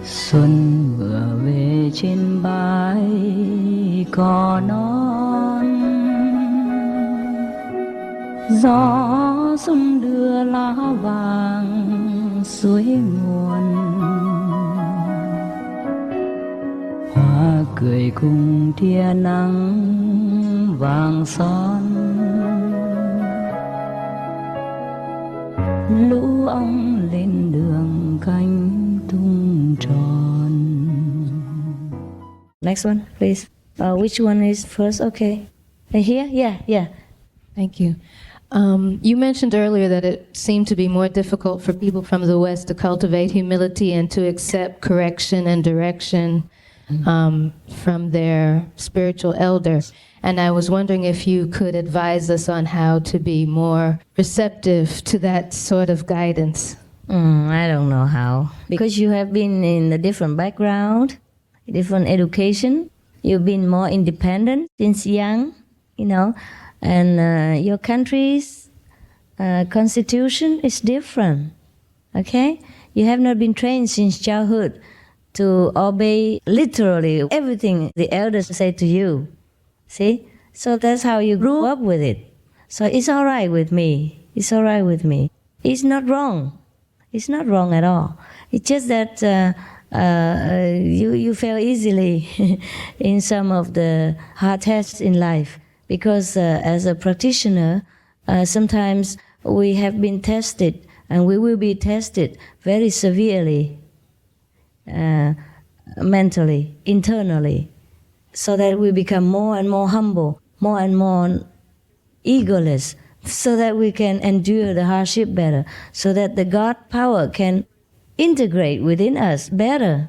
Xuân vừa về trên bãi cỏ non, gió xuân đưa lá vàng suối nguồn, hoa cười cùng tia nắng vàng son, lũ ong lên đường cánh tung tròn. Next one, please. Which one is first? Okay. Here? Yeah. Thank you. You mentioned earlier that it seemed to be more difficult for people from the West to cultivate humility and to accept correction and direction from their spiritual elder. And I was wondering if you could advise us on how to be more receptive to that sort of guidance. I don't know how. Because you have been in a different background, different education. You've been more independent since young, and your country's constitution is different, okay? You have not been trained since childhood to obey literally everything the elders say to you, see? So that's how you grew up with it. So it's all right with me. It's all right with me. It's not wrong. It's not wrong at all. It's just that you fail easily in some of the hard tests in life. Because as a practitioner, sometimes we have been tested and we will be tested very severely, mentally, internally, so that we become more and more humble, more and more egoless, so that we can endure the hardship better, so that the God power can integrate within us better,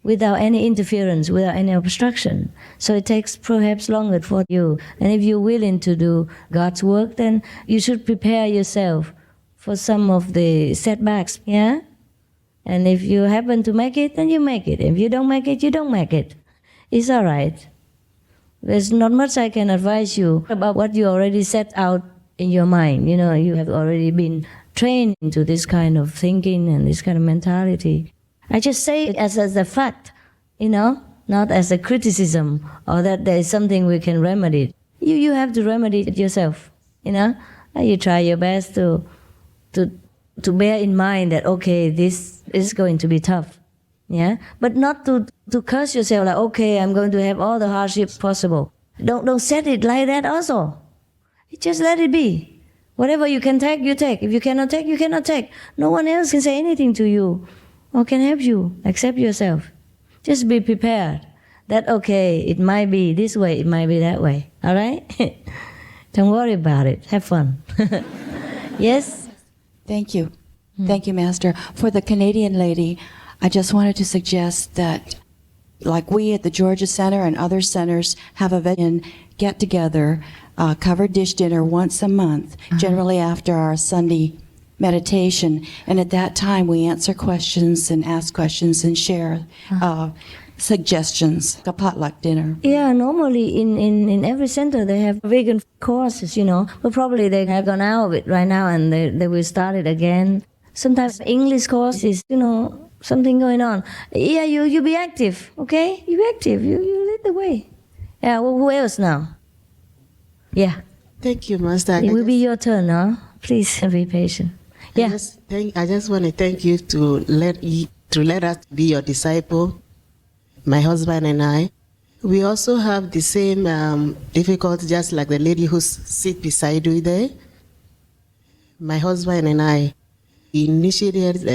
without any interference, without any obstruction. So it takes perhaps longer for you. And if you're willing to do God's work, then you should prepare yourself for some of the setbacks, yeah? And if you happen to make it, then you make it. If you don't make it, you don't make it. It's all right. There's not much I can advise you about what you already set out in your mind. You have already been trained into this kind of thinking and this kind of mentality. I just say it as a fact, not as a criticism or that there is something we can remedy. You have to remedy it yourself, And you try your best to bear in mind that, okay, this is going to be tough, yeah? But not to curse yourself like, okay, I'm going to have all the hardships possible. Don't set it like that also. Just let it be. Whatever you can take, you take. If you cannot take, you cannot take. No one else can say anything to you or can help you. Accept yourself. Just be prepared that, okay, it might be this way, it might be that way. All right? Don't worry about it. Have fun. Yes? Thank you. Thank you, Master. For the Canadian lady, I just wanted to suggest that, like we at the Georgia Center and other centers have a get-together, covered dish dinner once a month, generally after our Sunday meditation. And at that time, we answer questions and ask questions and share suggestions, a potluck dinner. Yeah, normally in every center they have vegan courses, but probably they have gone out of it right now and they will start it again. Sometimes English course is, something going on. Yeah, you be active, okay? You be active, you lead the way. Yeah, well, who else now? Yeah. Thank you, Master. It will be your turn now. Please be patient. Yeah. I just want to thank you to let us be your disciple, my husband and I. We also have the same difficulty, just like the lady who sits beside you there. My husband and I initiated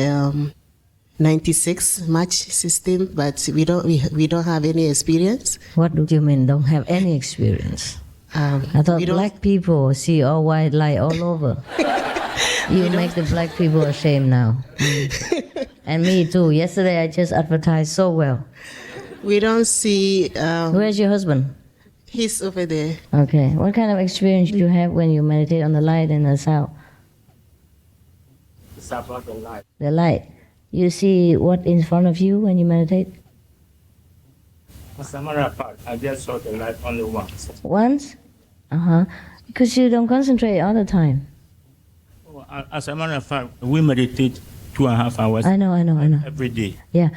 96 match system, but we don't have any experience. What do you mean don't have any experience? I thought black people see all white light all over. You make the black people ashamed now. And me too. Yesterday I just advertised so well. We don't see... Where's your husband? He's over there. Okay. What kind of experience do you have when you meditate on the light and the sound? The light. The light. You see what in front of you when you meditate? As a matter of fact, I just saw the light only once. Once? Because you don't concentrate all the time. As a matter of fact, we meditate 2.5 hours. I know. Every day. Yeah.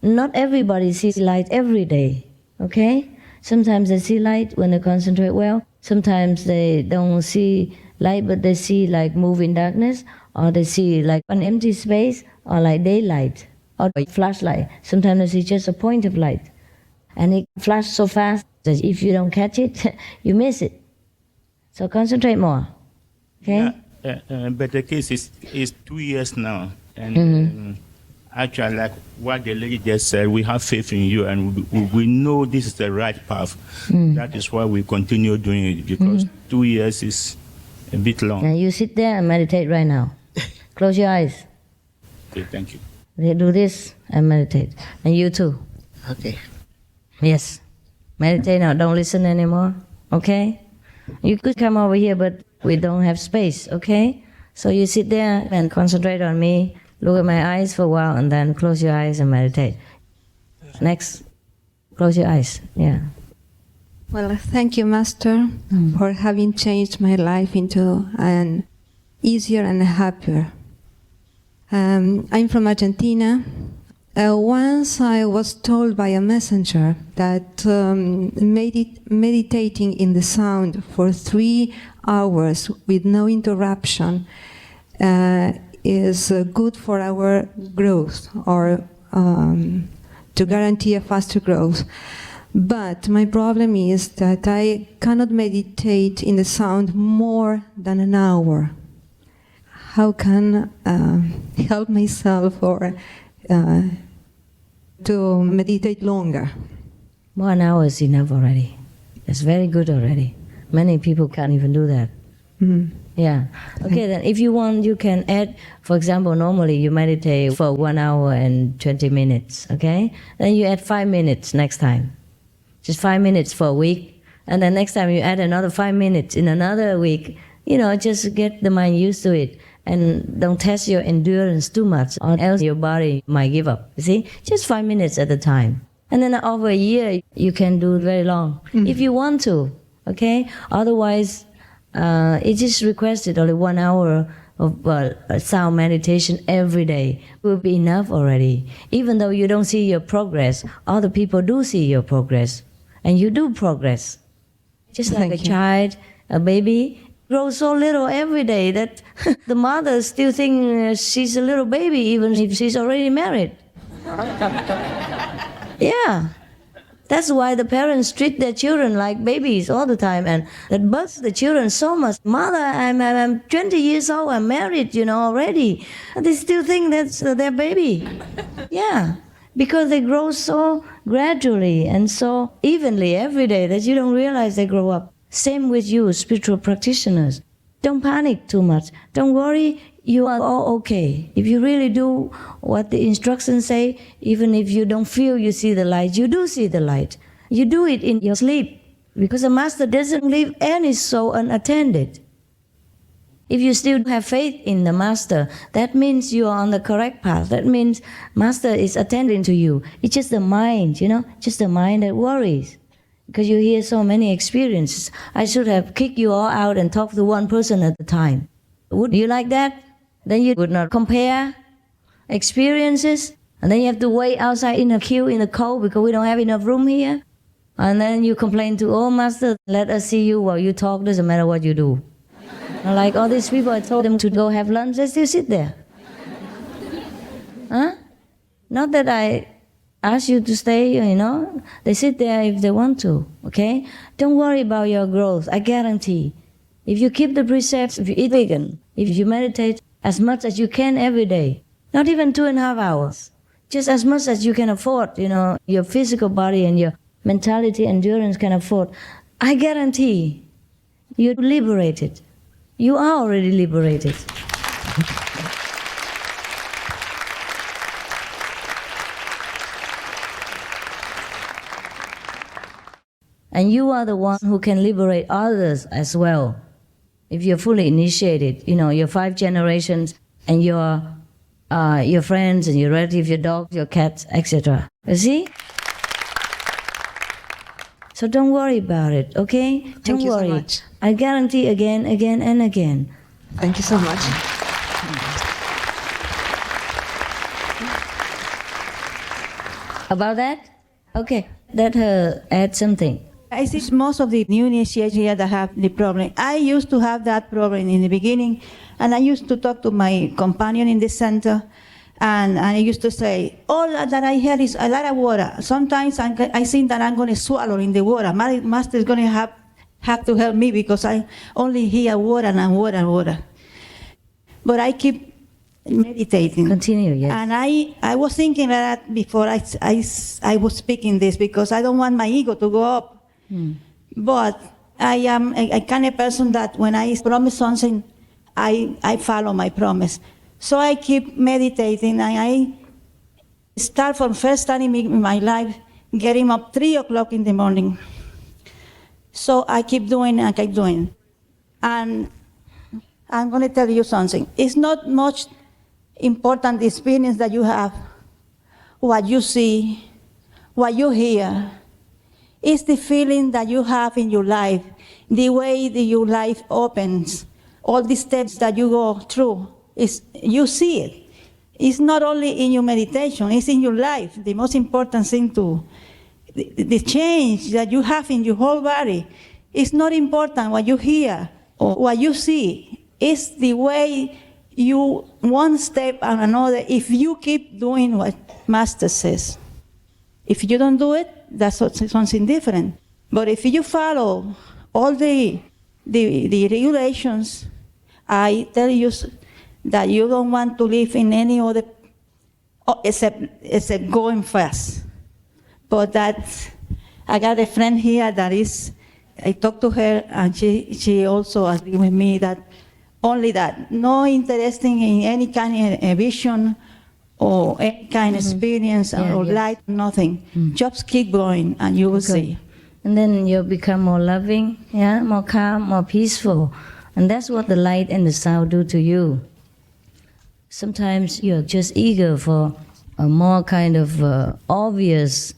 Not everybody sees light every day, okay? Sometimes they see light when they concentrate well. Sometimes they don't see light, but they see like moving darkness, or they see like an empty space, or like daylight, or a flashlight. Sometimes they see just a point of light. And it flashes so fast that if you don't catch it, you miss it. So concentrate more, okay? Yeah, but the case is 2 years now. And actually, like what the lady just said, we have faith in you, and we know this is the right path. That is why we continue doing it, because 2 years is a bit long. Now you sit there and meditate right now. Close your eyes. Okay, thank you. They do this and meditate. And you too. Okay. Yes. Meditate now. Don't listen anymore. Okay? You could come over here, but we don't have space. Okay? So you sit there and concentrate on me. Look at my eyes for a while, and then close your eyes and meditate. Next. Close your eyes. Yeah. Well, thank you, Master, for having changed my life into an easier and happier. I'm from Argentina. Once I was told by a messenger that meditating in the sound for 3 hours with no interruption is good for our growth, or to guarantee a faster growth. But my problem is that I cannot meditate in the sound more than an hour. How can help myself or to meditate longer? 1 hour is enough already. It's very good already. Many people can't even do that. Yeah. Okay, then if you want, you can add, for example, normally you meditate for 1 hour and 20 minutes, okay? Then you add 5 minutes next time. Just 5 minutes for a week. And then next time you add another 5 minutes in another week. You know, just get the mind used to it. And don't test your endurance too much, or else your body might give up. You see? Just 5 minutes at a time. And then over a year, you can do it very long. If you want to, okay? Otherwise, it is requested only 1 hour of sound meditation every day will be enough already. Even though you don't see your progress, other people do see your progress. And you do progress. Just like a child, a baby, grows so little every day that the mother still thinks she's a little baby even if she's already married. Yeah. That's why the parents treat their children like babies all the time, and that bugs the children so much. Mother, I'm 20 years old, I'm married, already. And they still think that's their baby. Yeah. Because they grow so gradually and so evenly every day that you don't realize they grow up. Same with you, spiritual practitioners. Don't panic too much. Don't worry, you are all okay. If you really do what the instructions say, even if you don't feel you see the light, you do see the light. You do it in your sleep, because the Master doesn't leave any soul unattended. If you still have faith in the Master, that means you are on the correct path. That means Master is attending to you. It's just the mind, just the mind that worries. Because you hear so many experiences. I should have kicked you all out and talked to one person at a time. Would you like that? Then you would not compare experiences. And then you have to wait outside in a queue in the cold because we don't have enough room here. And then you complain to, oh, Master, let us see you while you talk. Doesn't matter what you do. Like all these people, I told them to go have lunch. They still sit there. Huh? Not that I ask you to stay, They sit there if they want to, okay? Don't worry about your growth. I guarantee. If you keep the precepts, if you eat vegan, if you meditate as much as you can every day, not even 2.5 hours, just as much as you can afford, your physical body and your mentality, endurance can afford, I guarantee you're liberated. You are already liberated. And you are the one who can liberate others as well. If you're fully initiated, your 5 generations and your friends and your relatives, your dogs, your cats, etc. You see? So don't worry about it, okay? Thank you so worry. much. I guarantee again and again. Thank you so much. About that? Okay, let her add something. I see most of the new initiates here that have the problem. I used to have that problem in the beginning, and I used to talk to my companion in the center, and I used to say, all that I hear is a lot of water. Sometimes I think that I'm going to swallow in the water. My master is going to have to help me because I only hear water and water and water. But I keep meditating. Continue, yes. And I was thinking that before I was speaking this because I don't want my ego to go up. But I am a kind of person that when I promise something, I follow my promise. So I keep meditating, and I start from first time in my life getting up 3 o'clock in the morning. So I keep doing and keep doing. And I'm going to tell you something. It's not much important the experience that you have, what you see, what you hear. It's the feeling that you have in your life, the way that your life opens, all the steps that you go through. You see it. It's not only in your meditation, it's in your life. The most important thing the change that you have in your whole body. It's not important what you hear or what you see. It's the way you, one step and another, if you keep doing what Master says. If you don't do it, that's something different. But if you follow all the regulations, I tell you that you don't want to live in any other, except going fast. But I got a friend here I talked to her, and she also agreed with me that only that, no interesting in any kind of vision or any kind of experience or light, nothing. Just keep going and you will see. And then you'll become more loving, more calm, more peaceful. And that's what the light and the sound do to you. Sometimes you're just eager for a more kind of obvious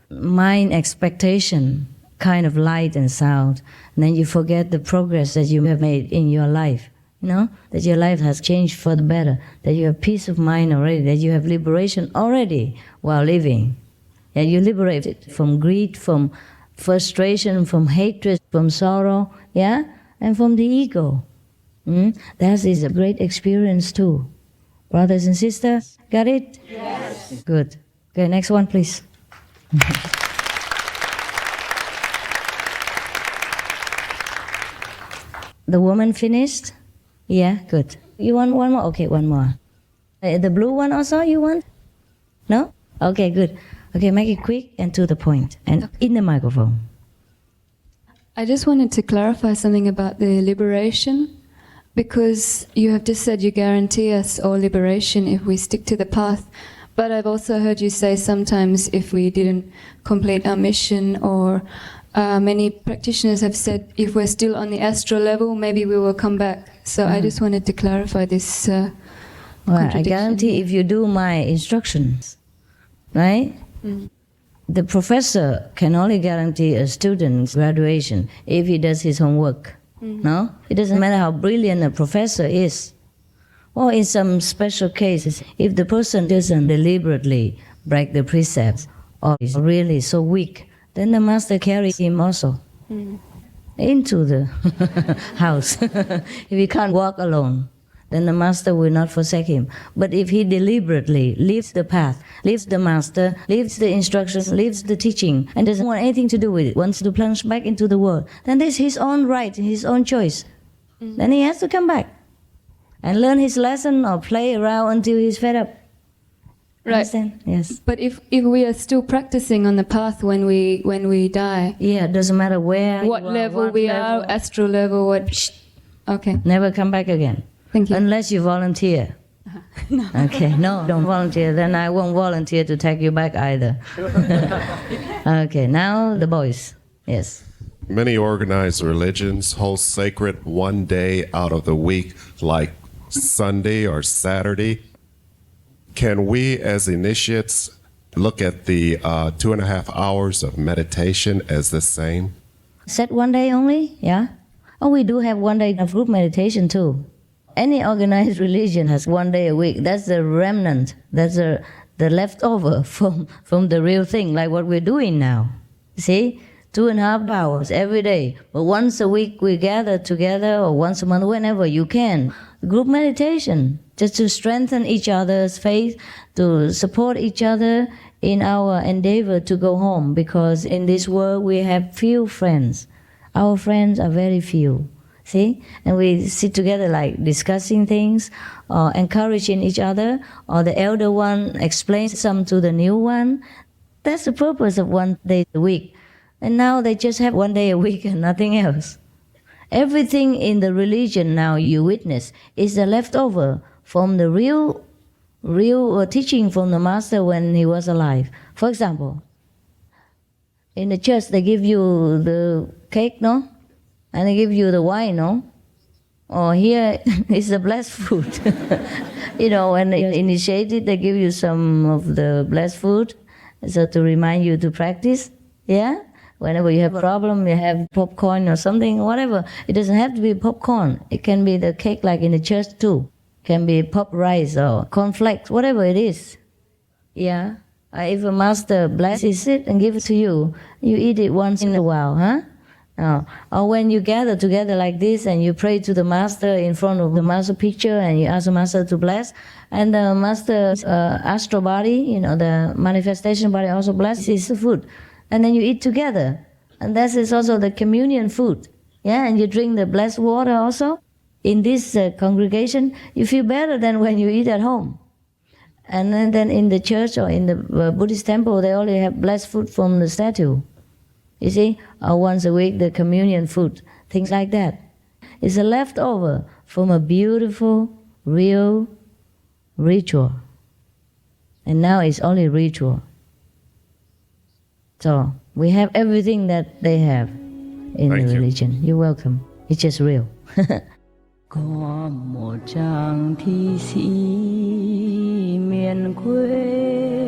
mind expectation, kind of light and sound. And then you forget the progress that you have made in your life. That your life has changed for the better, that you have peace of mind already, that you have liberation already while living. And you're liberated from greed, from frustration, from hatred, from sorrow, and from the ego. That is a great experience too. Brothers and sisters, got it? Yes. Good. Okay, next one, please. The woman finished? Yeah, good. You want one more? Okay, one more. The blue one also you want? No? Okay, good. Okay, make it quick and to the point. And in the microphone. I just wanted to clarify something about the liberation, because you have just said you guarantee us all liberation if we stick to the path. But I've also heard you say sometimes if we didn't complete our mission, or many practitioners have said if we're still on the astral level, maybe we will come back. So I just wanted to clarify this contradiction. I guarantee if you do my instructions, right? The professor can only guarantee a student's graduation if he does his homework. No? It doesn't matter how brilliant a professor is. Or in some special cases, if the person doesn't deliberately break the precepts or is really so weak, then the master carries him also into the house. If he can't walk alone, then the master will not forsake him. But if he deliberately leaves the path, leaves the master, leaves the instructions, leaves the teaching, and doesn't want anything to do with it, wants to plunge back into the world, then this is his own right, his own choice. Then he has to come back and learn his lesson or play around until he's fed up. Right. Understand? Yes. But if we are still practicing on the path when we die, Yeah, it doesn't matter where what you are, level what we level. are, astral level, what? Okay. Never come back again. Thank you. Unless you volunteer. No. Okay, no, don't volunteer. Then I won't volunteer to take you back either. Okay, now the boys. Yes. Many organized religions hold sacred one day out of the week, like Sunday or Saturday. Can we, as initiates, look at the 2.5 hours of meditation as the same? Set one day only? Yeah? Oh, we do have one day of group meditation too. Any organized religion has one day a week. That's the remnant. That's the leftover from the real thing, like what we're doing now. See? 2.5 hours every day. But once a week we gather together, or once a month, whenever you can. Group meditation, just to strengthen each other's faith, to support each other in our endeavor to go home. Because in this world we have few friends. Our friends are very few. See? And we sit together like discussing things, or encouraging each other, or the elder one explains some to the new one. That's the purpose of 1 day a week. And now they just have 1 day a week and nothing else. Everything in the religion now you witness is the leftover from the real teaching from the Master when he was alive. For example, in the church they give you the cake, no? And they give you the wine, no? Or here is the blessed food. When you're initiated, they give you some of the blessed food, so to remind you to practice. Yeah? Whenever you have a problem, you have popcorn or something, whatever. It doesn't have to be popcorn. It can be the cake like in the church too. It can be pop rice or cornflakes, whatever it is. Yeah? If a master blesses it and gives it to you, you eat it once in a while, huh? Or when you gather together like this and you pray to the master in front of the master picture and you ask the master to bless, and the master's astral body, the manifestation body also blesses the food. And then you eat together. And that is also the communion food. Yeah, and you drink the blessed water also. In this congregation, you feel better than when you eat at home. And then in the church or in the Buddhist temple, they only have blessed food from the statue. You see, or once a week, the communion food, things like that. It's a leftover from a beautiful, real ritual. And now it's only ritual. So we have everything that they have in Thank the you. religion. You're welcome. It's just real. Có một chàng thi sĩ miền quê